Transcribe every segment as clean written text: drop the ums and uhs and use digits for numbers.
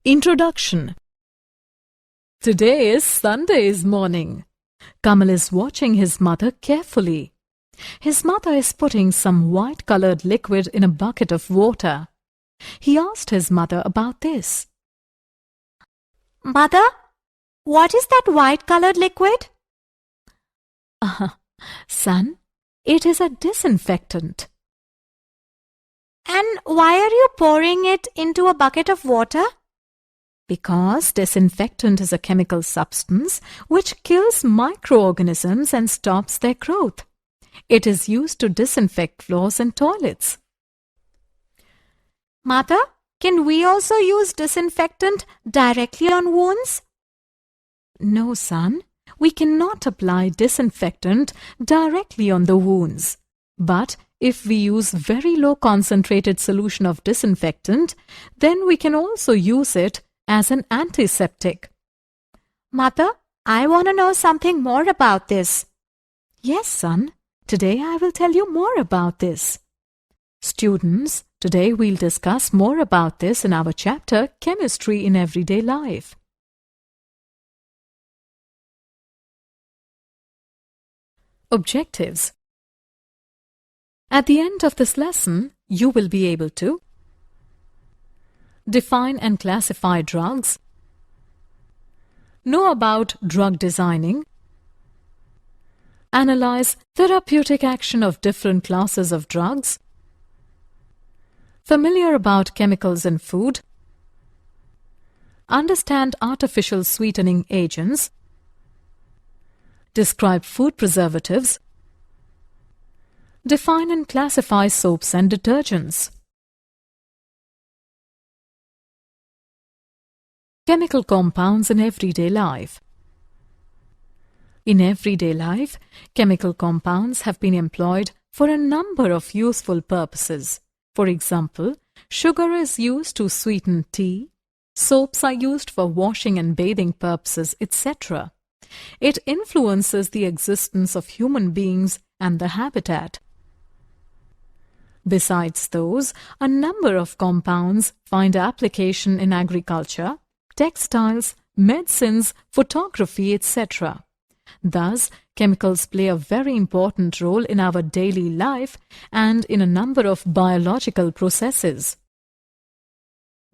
Introduction. Today is Sunday's morning. Kamal is watching his mother carefully. His mother is putting some white-colored liquid in a bucket of water. He asked his mother about this. Mother, what is that white-colored liquid? Son, it is a disinfectant. And why are you pouring it into a bucket of water? Because disinfectant is a chemical substance which kills microorganisms and stops their growth. It is used to disinfect floors and toilets. Mother, can we also use disinfectant directly on wounds? No, son, we cannot apply disinfectant directly on the wounds. But if we use very low concentrated solution of disinfectant, then we can also use it as an antiseptic. Mother, I want to know something more about this. Yes, son. Today I will tell you more about this. Students, today we'll discuss more about this in our chapter Chemistry in Everyday Life. Objectives. At the end of this lesson, you will be able to define and classify drugs, know about drug designing, analyze therapeutic action of different classes of drugs, familiar about chemicals in food, understand artificial sweetening agents, describe food preservatives, define and classify soaps and detergents. Chemical compounds in everyday life. In everyday life, chemical compounds have been employed for a number of useful purposes. For example, sugar is used to sweeten tea, soaps are used for washing and bathing purposes, etc. It influences the existence of human beings and the habitat. Besides those, a number of compounds find application in agriculture, textiles, medicines, photography, etc. Thus, chemicals play a very important role in our daily life and in a number of biological processes.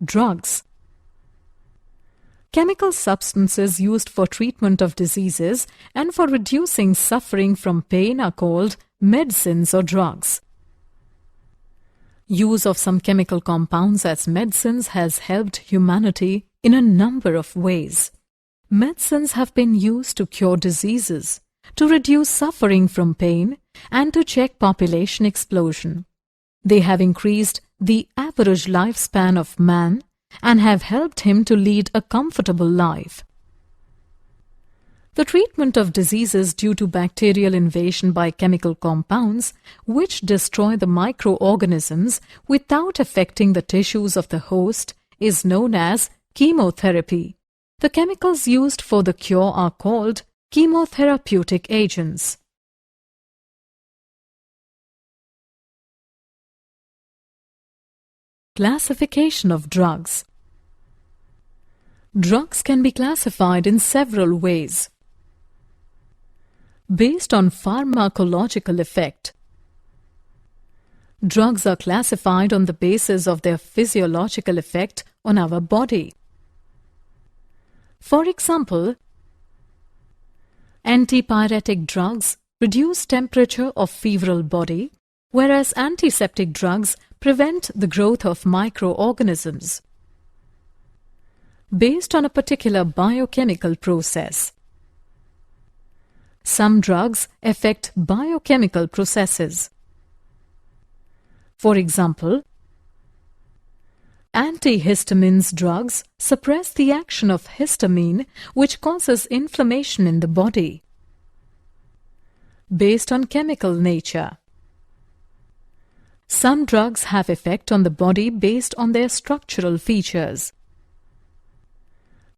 Drugs. Chemical substances used for treatment of diseases and for reducing suffering from pain are called medicines or drugs. Use of some chemical compounds as medicines has helped humanity in a number of ways. Medicines have been used to cure diseases, to reduce suffering from pain, and to check population explosion. They have increased the average lifespan of man and have helped him to lead a comfortable life. The treatment of diseases due to bacterial invasion by chemical compounds, which destroy the microorganisms without affecting the tissues of the host, is known as chemotherapy. The chemicals used for the cure are called chemotherapeutic agents. Classification of drugs. Drugs can be classified in several ways. Based on pharmacological effect. Drugs are classified on the basis of their physiological effect on our body. For example, antipyretic drugs reduce temperature of febrile body, whereas antiseptic drugs prevent the growth of microorganisms. Based on a particular biochemical process. Some drugs affect biochemical processes. For example, antihistamines drugs suppress the action of histamine, which causes inflammation in the body. Based on chemical nature. Some drugs have effect on the body based on their structural features.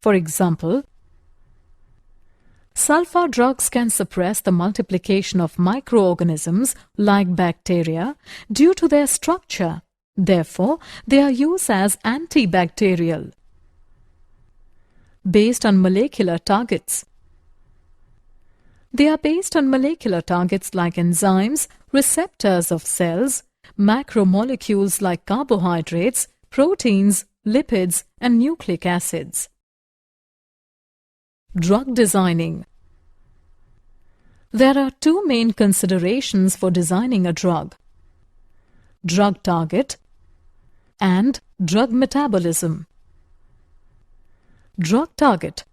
For example, sulfur drugs can suppress the multiplication of microorganisms like bacteria due to their structure. Therefore, they are used as antibacterial. based on molecular targets. They are based on molecular targets like enzymes, receptors of cells, macromolecules like carbohydrates, proteins, lipids, and nucleic acids. Drug designing. There are two main considerations for designing a drug: drug target and drug metabolism. Drug target.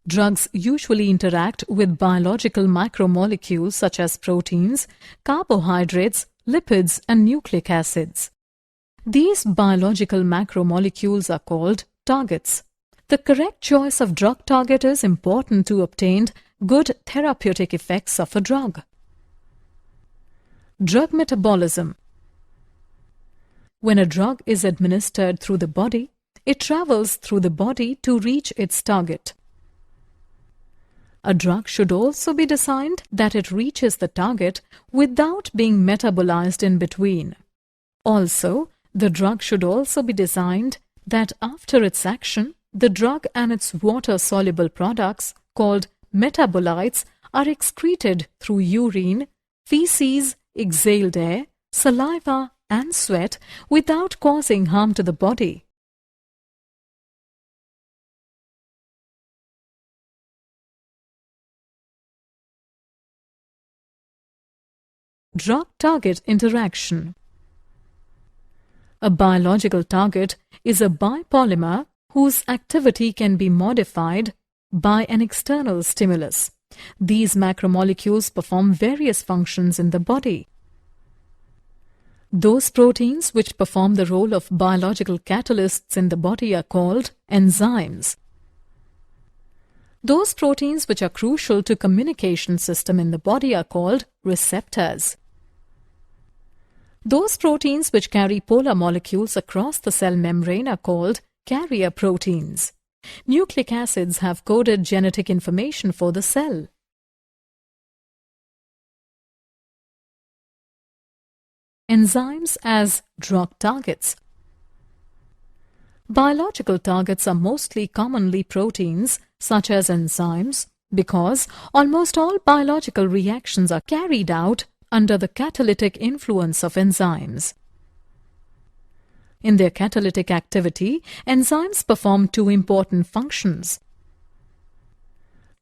Drugs usually interact with biological macromolecules such as proteins, carbohydrates, lipids, and nucleic acids. These biological macromolecules are called targets. The correct choice of drug target is important to obtain good therapeutic effects of a drug. Drug metabolism. When a drug is administered through the body, it travels through the body to reach its target. A drug should also be designed that it reaches the target without being metabolized in between. Also, the drug should also be designed that after its action, the drug and its water-soluble products, called metabolites, are excreted through urine, feces, exhaled air, saliva, and sweat without causing harm to the body. Drug-target interaction. A biological target is a biopolymer whose activity can be modified by an external stimulus. These macromolecules perform various functions in the body. Those proteins which perform the role of biological catalysts in the body are called enzymes. Those proteins which are crucial to communication system in the body are called receptors. Those proteins which carry polar molecules across the cell membrane are called carrier proteins. Nucleic acids have coded genetic information for the cell. Enzymes as drug targets. Biological targets are mostly commonly proteins such as enzymes because almost all biological reactions are carried out under the catalytic influence of enzymes. In their catalytic activity, enzymes perform two important functions.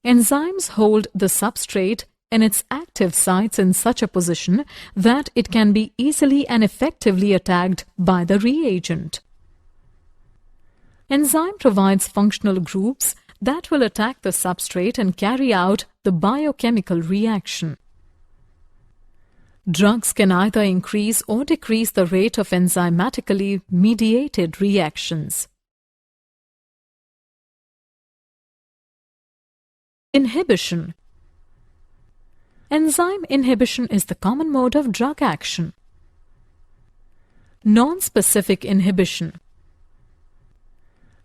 Enzymes hold the substrate in its active sites in such a position that it can be easily and effectively attacked by the reagent. Enzyme provides functional groups that will attack the substrate and carry out the biochemical reaction. Drugs can either increase or decrease the rate of enzymatically mediated reactions. Inhibition. Enzyme inhibition is the common mode of drug action. Non-specific inhibition.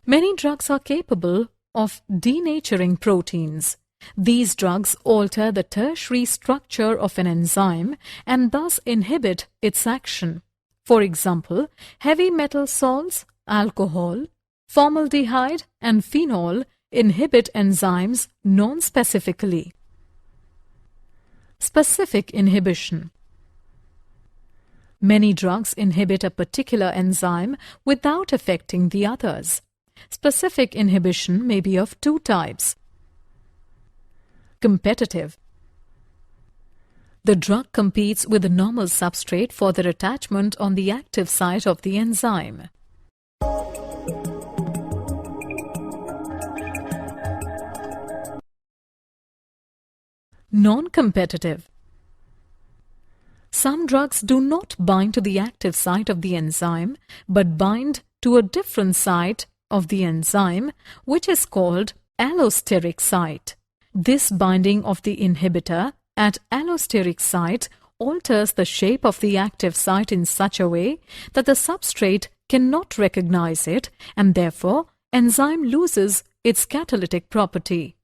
Many drugs are capable of denaturing proteins. These drugs alter the tertiary structure of an enzyme and thus inhibit its action. For example, heavy metal salts, alcohol, formaldehyde, and phenol inhibit enzymes non-specifically. Specific inhibition. Many drugs inhibit a particular enzyme without affecting the others. Specific inhibition may be of two types. Competitive. The drug competes with the normal substrate for their attachment on the active site of the enzyme. Non-competitive. Some drugs do not bind to the active site of the enzyme, but bind to a different site of the enzyme, which is called allosteric site. This binding of the inhibitor at allosteric site alters the shape of the active site in such a way that the substrate cannot recognize it, and therefore enzyme loses its catalytic property.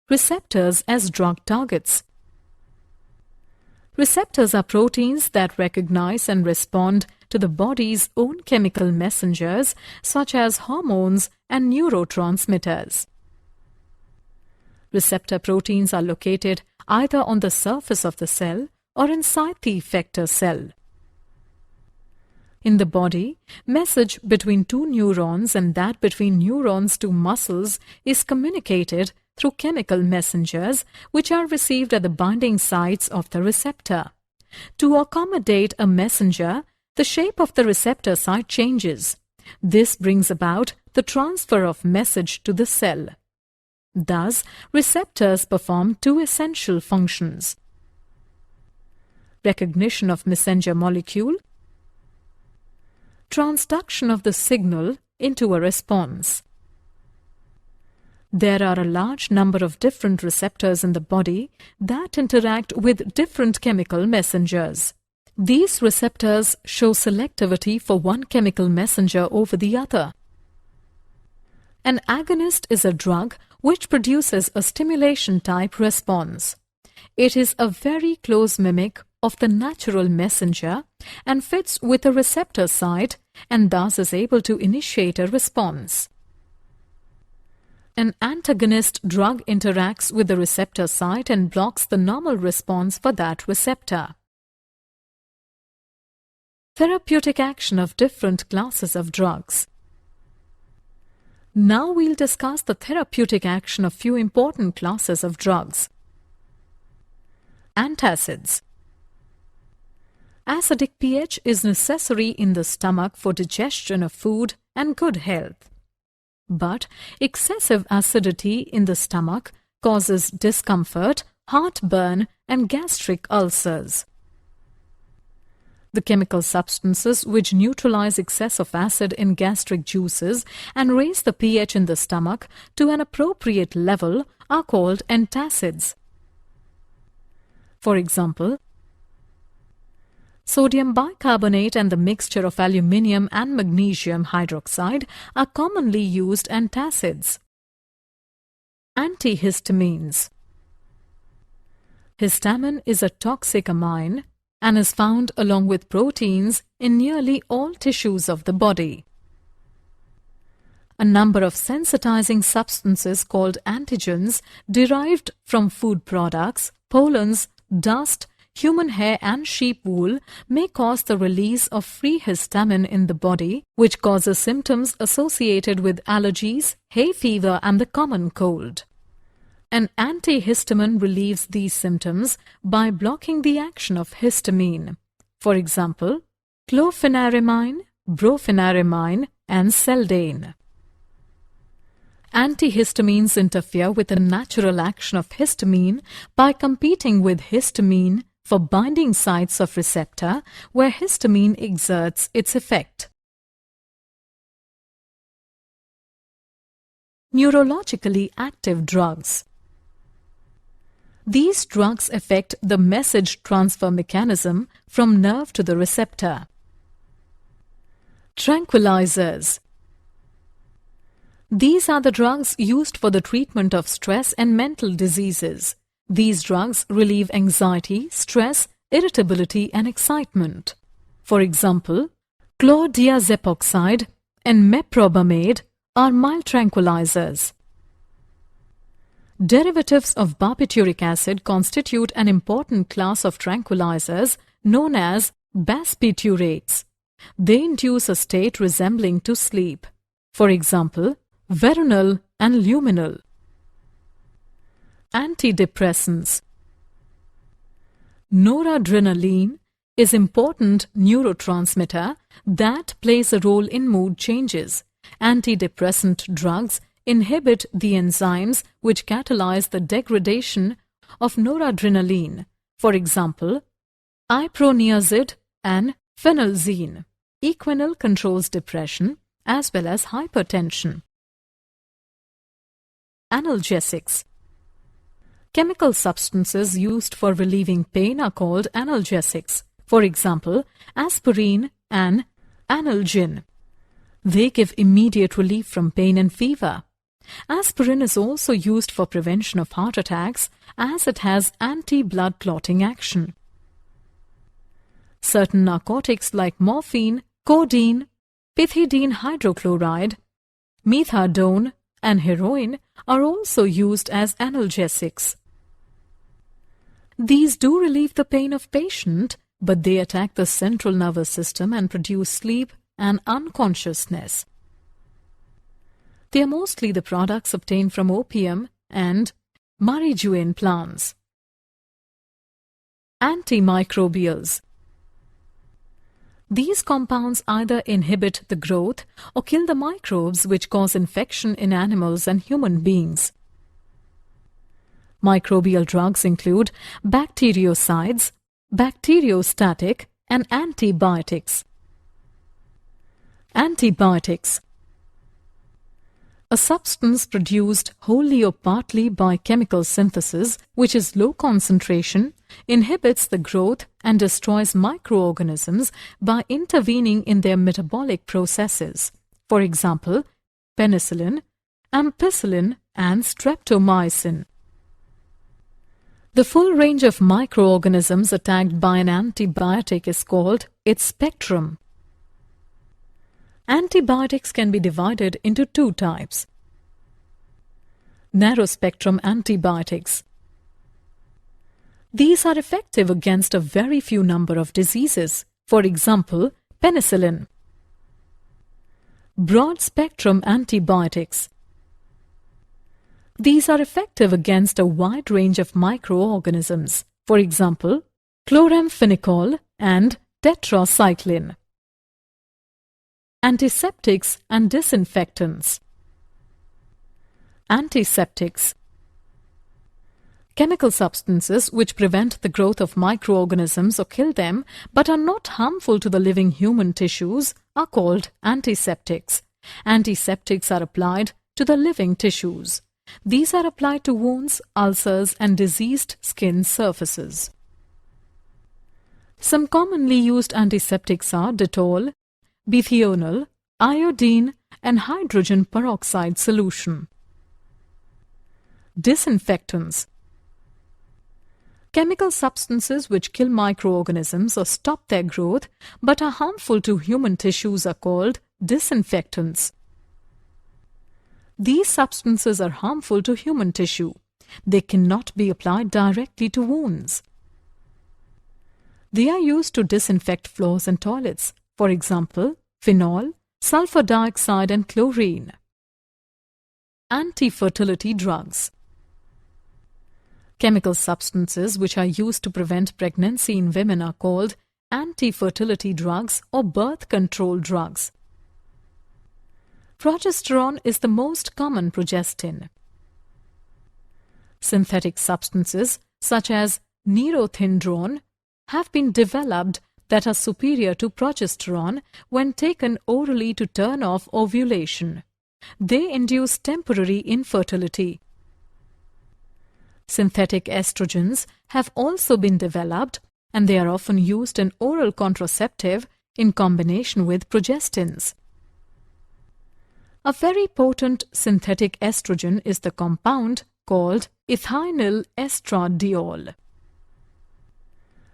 Receptors as drug targets. Receptors are proteins that recognize and respond to to the body's own chemical messengers such as hormones and neurotransmitters. Receptor proteins are located either on the surface of the cell or inside the effector cell. In the body, message between two neurons and that between neurons to muscles is communicated through chemical messengers which are received at the binding sites of the receptor. To accommodate a messenger, the shape of the receptor site changes. This brings about the transfer of message to the cell. Thus, receptors perform two essential functions: recognition of messenger molecule, transduction of the signal into a response. There are a large number of different receptors in the body that interact with different chemical messengers. These receptors show selectivity for one chemical messenger over the other. An agonist is a drug which produces a stimulation-type response. It is a very close mimic of the natural messenger and fits with a receptor site and thus is able to initiate a response. An antagonist drug interacts with the receptor site and blocks the normal response for that receptor. Therapeutic action of different classes of drugs. Now we'll discuss the therapeutic action of few important classes of drugs. Antacids. Acidic pH is necessary in the stomach for digestion of food and good health. But excessive acidity in the stomach causes discomfort, heartburn, and gastric ulcers. The chemical substances which neutralize excess of acid in gastric juices and raise the pH in the stomach to an appropriate level are called antacids. For example, sodium bicarbonate and the mixture of aluminium and magnesium hydroxide are commonly used antacids. Antihistamines. Histamine is a toxic amine and is found along with proteins in nearly all tissues of the body. A number of sensitizing substances called antigens derived from food products, pollens, dust, human hair and sheep wool may cause the release of free histamine in the body, which causes symptoms associated with allergies, hay fever and the common cold. An antihistamine relieves these symptoms by blocking the action of histamine. For example, chlorpheniramine, brompheniramine and Seldane. Antihistamines interfere with the natural action of histamine by competing with histamine for binding sites of receptor where histamine exerts its effect. Neurologically active drugs. These drugs affect the message transfer mechanism from nerve to the receptor. Tranquilizers. These are the drugs used for the treatment of stress and mental diseases. These drugs relieve anxiety, stress, irritability and excitement. For example, chlordiazepoxide and meprobamate are mild tranquilizers. Derivatives of barbituric acid constitute an important class of tranquilizers known as barbiturates. They induce a state resembling to sleep. For example, Veronal and Luminal. Antidepressants. Noradrenaline is an important neurotransmitter that plays a role in mood changes. Antidepressant drugs inhibit the enzymes which catalyze the degradation of noradrenaline. For example, iproniazid and phenelzine. Equinil controls depression as well as hypertension. Analgesics. Chemical substances used for relieving pain are called analgesics. For example, aspirin and analgin. They give immediate relief from pain and fever. Aspirin is also used for prevention of heart attacks as it has anti-blood clotting action. Certain narcotics like morphine, codeine, pethidine hydrochloride, methadone, and heroin are also used as analgesics. These do relieve the pain of patient, but they attack the central nervous system and produce sleep and unconsciousness. They are mostly the products obtained from opium and marijuana plants. Antimicrobials. These compounds either inhibit the growth or kill the microbes which cause infection in animals and human beings. Microbial drugs include bactericides, bacteriostatic, and antibiotics. Antibiotics. A substance produced wholly or partly by chemical synthesis, which is low concentration, inhibits the growth and destroys microorganisms by intervening in their metabolic processes. For example, penicillin, ampicillin, and streptomycin. The full range of microorganisms attacked by an antibiotic is called its spectrum. Antibiotics can be divided into two types. Narrow-spectrum antibiotics. These are effective against a very few number of diseases, for example, penicillin. Broad-spectrum antibiotics. These are effective against a wide range of microorganisms, for example, chloramphenicol and tetracycline. Antiseptics and disinfectants. Antiseptics. Chemical substances which prevent the growth of microorganisms or kill them but are not harmful to the living human tissues are called antiseptics. Antiseptics are applied to the living tissues. These are applied to wounds, ulcers, and diseased skin surfaces. Some commonly used antiseptics are Dettol, bithionol, iodine, and hydrogen peroxide solution. Disinfectants. Chemical substances which kill microorganisms or stop their growth but are harmful to human tissues are called disinfectants. These substances are harmful to human tissue. They cannot be applied directly to wounds. They are used to disinfect floors and toilets, for example, phenol, sulfur dioxide, and chlorine. Antifertility drugs. Chemical substances which are used to prevent pregnancy in women are called antifertility drugs or birth control drugs. Progesterone is the most common progestin. Synthetic substances such as neurothindrone have been developed that are superior to progesterone when taken orally to turn off ovulation. They induce temporary infertility. Synthetic estrogens have also been developed and they are often used in oral contraceptive in combination with progestins. A very potent synthetic estrogen is the compound called ethinyl estradiol.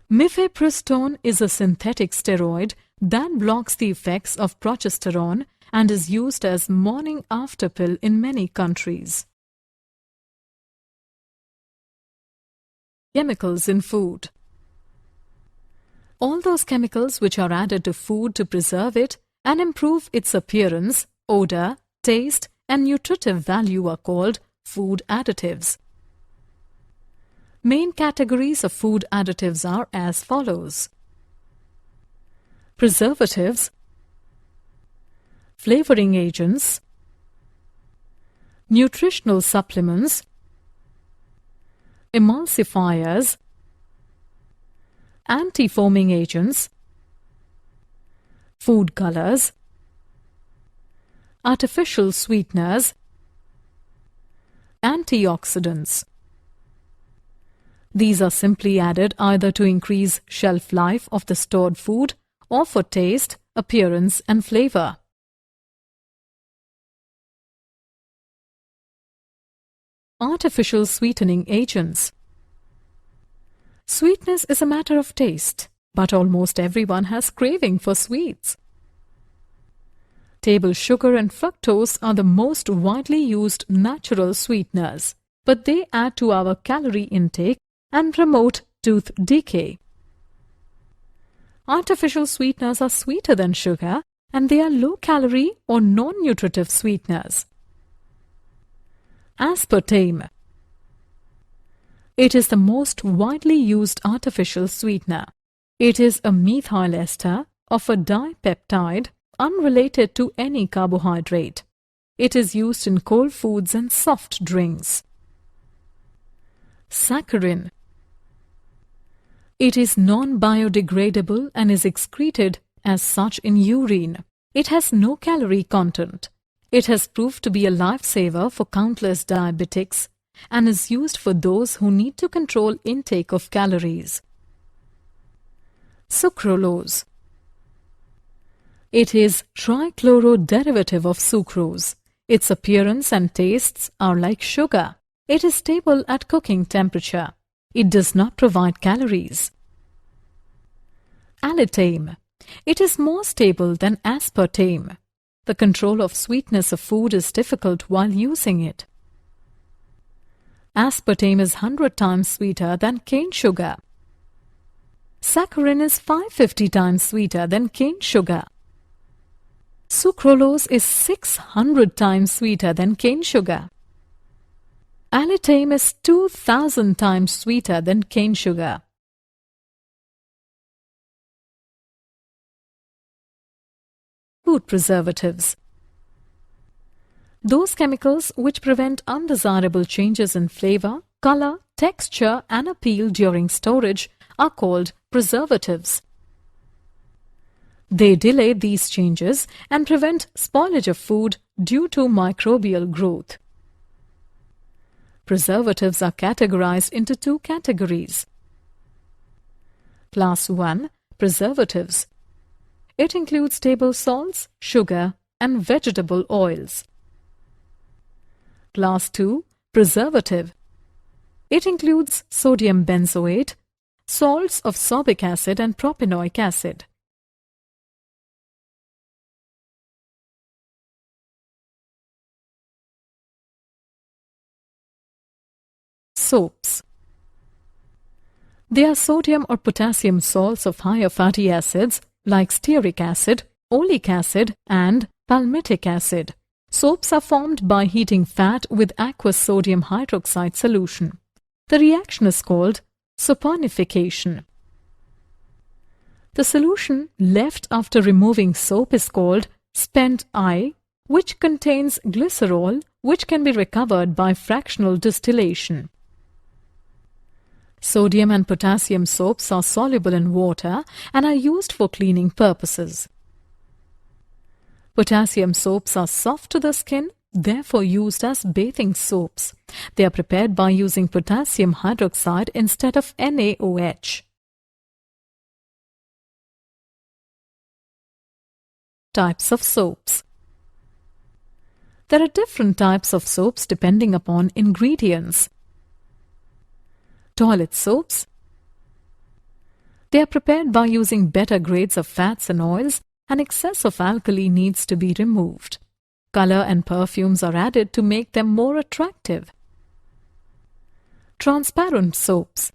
Mifepristone is a synthetic steroid that blocks the effects of progesterone and is used as morning after pill in many countries. Chemicals in food. All those chemicals which are added to food to preserve it and improve its appearance, odor, taste, and nutritive value are called food additives. Main categories of food additives are as follows: preservatives, flavoring agents, nutritional supplements, emulsifiers, anti-foaming agents, food colors, artificial sweeteners, antioxidants. These are simply added either to increase shelf life of the stored food or for taste, appearance, and flavor. Artificial sweetening agents. Sweetness is a matter of taste, but almost everyone has craving for sweets. Table sugar and fructose are the most widely used natural sweeteners, but they add to our calorie intake and promote tooth decay. Artificial sweeteners are sweeter than sugar, and they are low-calorie or non-nutritive sweeteners. Aspartame. It is the most widely used artificial sweetener. It is a methyl ester of a dipeptide unrelated to any carbohydrate. It is used in cold foods and soft drinks. Saccharin. It is non-biodegradable and is excreted as such in urine. It has no calorie content. It has proved to be a lifesaver for countless diabetics and is used for those who need to control intake of calories. Sucralose. It is trichloro derivative of sucrose. Its appearance and tastes are like sugar. It is stable at cooking temperature. It does not provide calories. Allitame. It is more stable than aspartame. The control of sweetness of food is difficult while using it. Aspartame is 100 times sweeter than cane sugar. Saccharin is 550 times sweeter than cane sugar. Sucralose is 600 times sweeter than cane sugar. Allitame is 2000 times sweeter than cane sugar. Food preservatives. Those chemicals which prevent undesirable changes in flavor, color, texture and appeal during storage are called preservatives. They delay these changes and prevent spoilage of food due to microbial growth. Preservatives are categorized into two categories. Class 1. Preservatives. It includes table salts, sugar, and vegetable oils. Class 2. Preservative. It includes sodium benzoate, salts of sorbic acid and propanoic acid. Soaps. They are sodium or potassium salts of higher fatty acids like stearic acid, oleic acid and palmitic acid. Soaps are formed by heating fat with aqueous sodium hydroxide solution. The reaction is called saponification. The solution left after removing soap is called spent I, which contains glycerol, which can be recovered by fractional distillation. Sodium and potassium soaps are soluble in water and are used for cleaning purposes. Potassium soaps are soft to the skin, therefore used as bathing soaps. They are prepared by using potassium hydroxide instead of NaOH. Types of soaps. There are different types of soaps depending upon ingredients. Toilet soaps. They are prepared by using better grades of fats and oils, and excess of alkali needs to be removed. Color and perfumes are added to make them more attractive. Transparent soaps.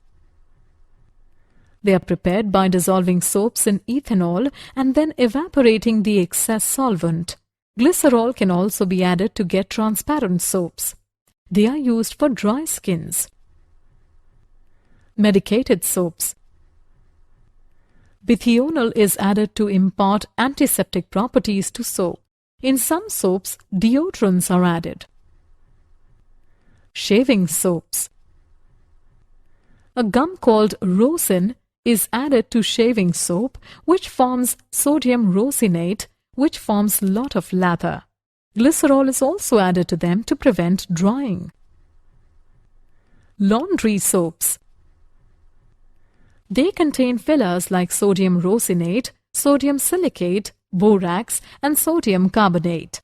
They are prepared by dissolving soaps in ethanol and then evaporating the excess solvent. Glycerol can also be added to get transparent soaps. They are used for dry skins. Medicated soaps. Bithionol is added to impart antiseptic properties to soap. In some soaps, deodorants are added. Shaving soaps. A gum called rosin is added to shaving soap, which forms sodium rosinate, which forms lot of lather. Glycerol is also added to them to prevent drying. Laundry soaps. They contain fillers like sodium rosinate, sodium silicate, borax and sodium carbonate.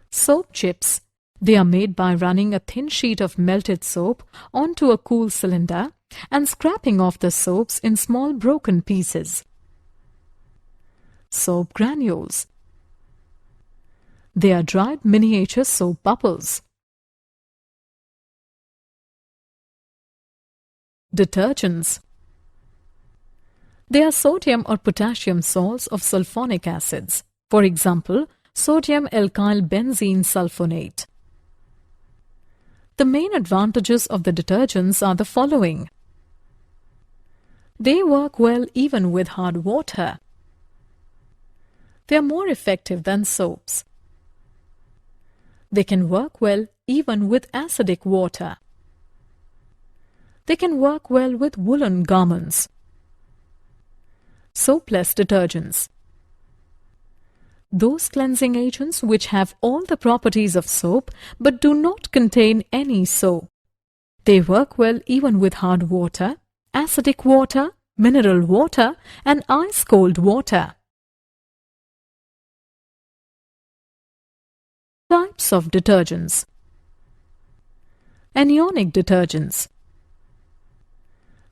Soap chips. They are made by running a thin sheet of melted soap onto a cool cylinder and scraping off the soaps in small broken pieces. Soap granules. They are dried miniature soap bubbles. Detergents. They are sodium or potassium salts of sulfonic acids. For example, sodium alkyl benzene sulfonate. The main advantages of the detergents are the following. They work well even with hard water. They are more effective than soaps. They can work well even with acidic water. They can work well with woolen garments. Soapless detergents. Those cleansing agents which have all the properties of soap but do not contain any soap. They work well even with hard water, acidic water, mineral water, and ice-cold water. Types of detergents. Anionic detergents.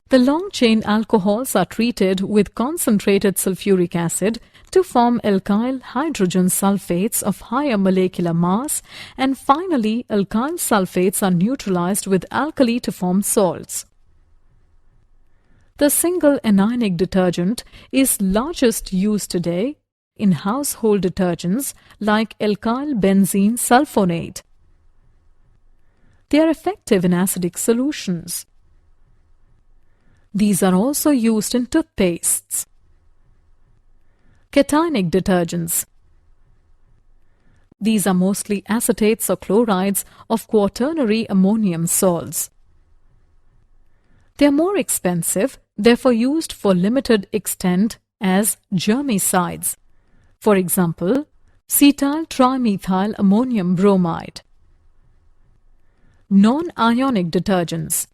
The long-chain alcohols are treated with concentrated sulfuric acid to form alkyl hydrogen sulfates of higher molecular mass, and finally alkyl sulfates are neutralized with alkali to form salts. The single anionic detergent is largest used today in household detergents like alkyl benzene sulfonate. They are effective in acidic solutions. These are also used in toothpastes. Cationic detergents. These are mostly acetates or chlorides of quaternary ammonium salts. They are more expensive, therefore used for limited extent as germicides. For example, cetyl trimethyl ammonium bromide. Non-ionic detergents.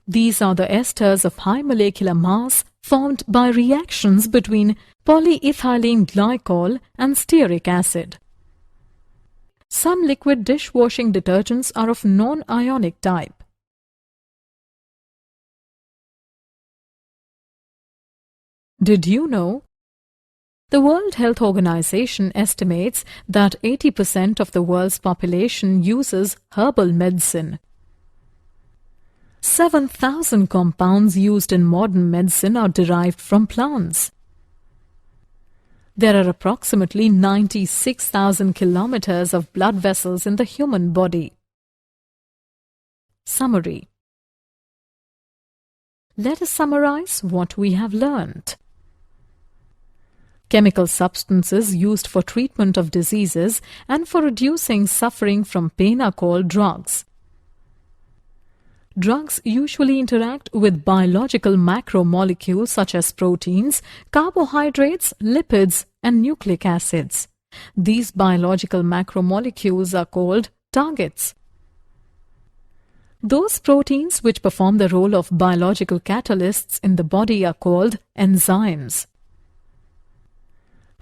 These are the esters of high molecular mass formed by reactions between polyethylene glycol and stearic acid. Some liquid dishwashing detergents are of non-ionic type. Did you know? The World Health Organization estimates that 80% of the world's population uses herbal medicine. 7,000 compounds used in modern medicine are derived from plants. There are approximately 96,000 kilometers of blood vessels in the human body. Summary. Let us summarize what we have learned. Chemical substances used for treatment of diseases and for reducing suffering from pain are called drugs. Drugs usually interact with biological macromolecules such as proteins, carbohydrates, lipids, and nucleic acids. These biological macromolecules are called targets. Those proteins which perform the role of biological catalysts in the body are called enzymes.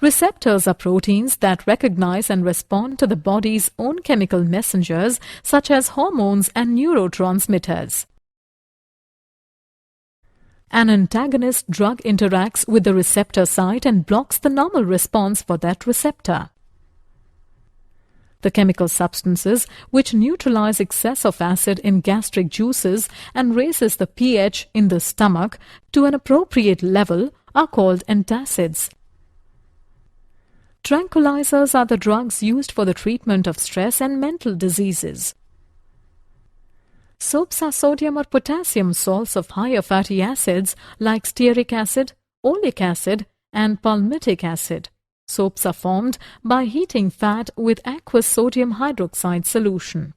Receptors are proteins that recognize and respond to the body's own chemical messengers such as hormones and neurotransmitters. An antagonist drug interacts with the receptor site and blocks the normal response for that receptor. The chemical substances which neutralize excess of acid in gastric juices and raises the pH in the stomach to an appropriate level are called antacids. Tranquilizers are the drugs used for the treatment of stress and mental diseases. Soaps are sodium or potassium salts of higher fatty acids like stearic acid, oleic acid, and palmitic acid. Soaps are formed by heating fat with aqueous sodium hydroxide solution.